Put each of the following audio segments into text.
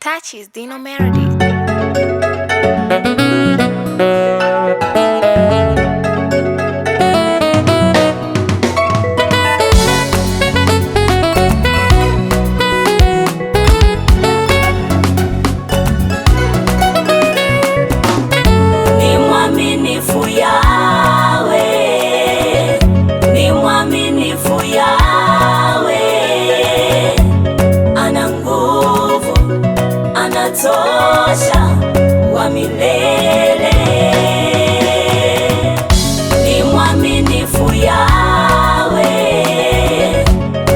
Touches Dino Melody. Tosha wa milele, ni mwaminifu Yahweh,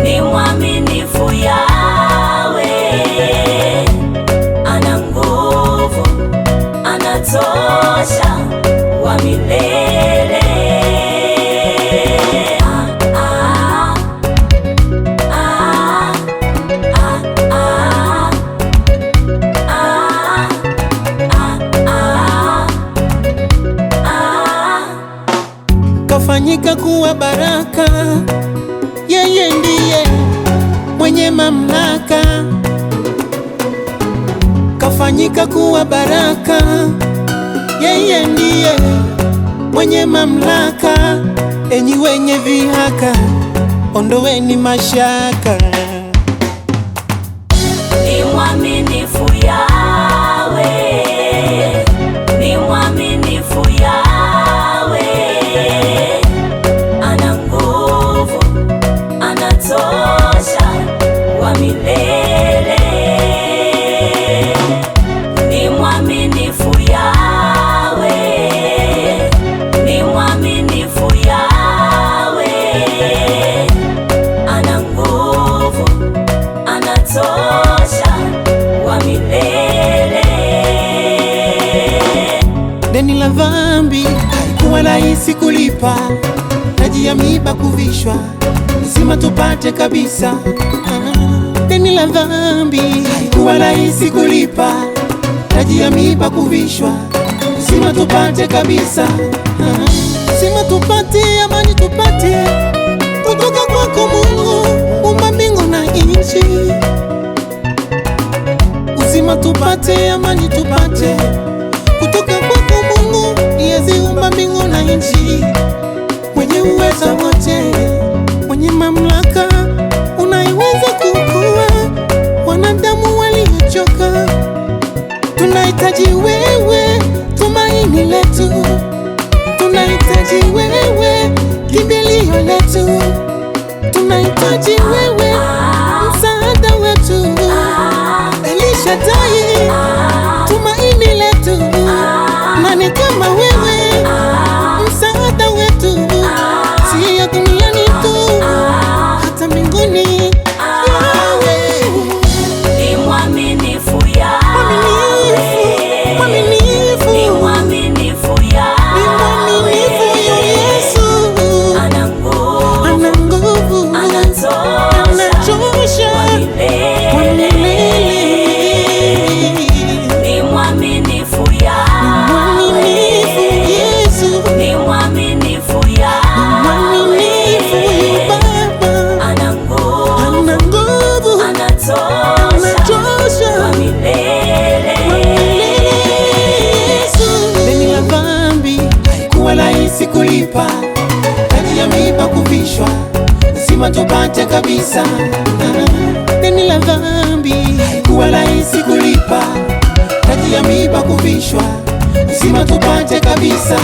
ni mwaminifu Yahweh, ana nguvu, anatosha wa milele. Kafanyika kuwa baraka, yeye ndiye mwenye mamlaka. Kafanyika kuwa baraka, yeye ndiye mwenye mamlaka. Enyi wenye vihaka, ondoweni mashaka. Ni mwaminifu Yahweh, ni mwaminifu Yahweh, ana nguvu, anatosha wa milele. Ni mwaminifu Yahweh, ni mwaminifu Yahweh, ana nguvu, anatosha wa milele. Deni la dhambi haikuwa rahisi kulipa, taji ya miiba kuvishwa, lazima tupate kabisa. Deni la dhambi haikuwa rahisi kulipa, taji ya miiba kuvishwa, lazima tupate kabisa. Lazima tupate amani, tupate kutoka kwako Mungu, muumba mbingu na nchi. Lazima tupate amani, tupate kutoka kwako Mungu, aliyeziumba mbingu na nchi, mwenye uweza wote, mwenye mamlaka, unaiweza kukua wanadamu waliochoka. Tunahitaji wewe, tumaini letu, tunahitaji wewe, kimbilio letu, tunahitaji wewe, msaada wetu, El Shaddai, tumaini letu. Nani kama wewe, msaada wetu, siyo duniani tu, hata mbinguni. Yahweh, ni mwaminifu Yahweh, mwaminifu, ni mwaminifu mwaminifu Yesu, ana nguvu, ana nguvu, anatosha wa milele. Ni mwaminifu Yahweh, Yesu, ni mwaminifu mwaminifu Yahweh, Baba, ana nguvu, ana nguvu, anatosha wa milele. Deni la dhambi haikuwa rahisi kulipa, taji ya miiba kuvishwa, lazima tupate kabisa. Deni la dhambi haikuwa rahisi kulipa, taji ya miiba kuvishwa, lazima tupate kabisa.